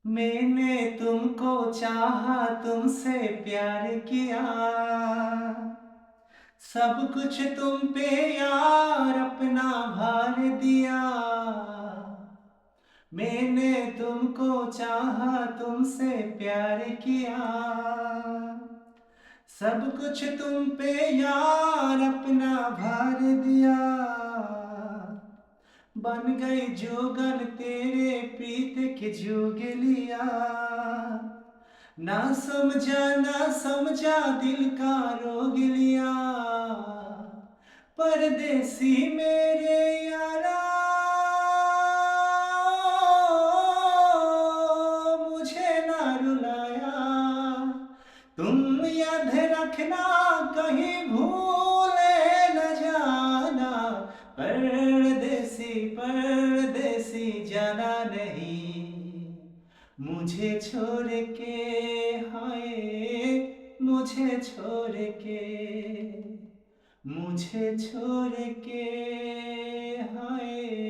मैंने तुमको चाहा, तुमसे प्यार किया, सब कुछ तुम पे यार अपना भार दिया। मैंने तुमको चाहा, तुमसे प्यार किया, सब कुछ तुम पे यार अपना भार दिया। बन गई जोगन तेरे प्रीत के जोग लिया, ना समझा दिल का रोग लिया। परदेसी मेरे यारा, मुझे ना रुलाया, तुम याद रखना कहीं भूले न जाना। परदेसी परदेसी जाना नहीं, मुझे छोड़ के, हाय मुझे छोड़ के, मुझे छोड़ के, हाय।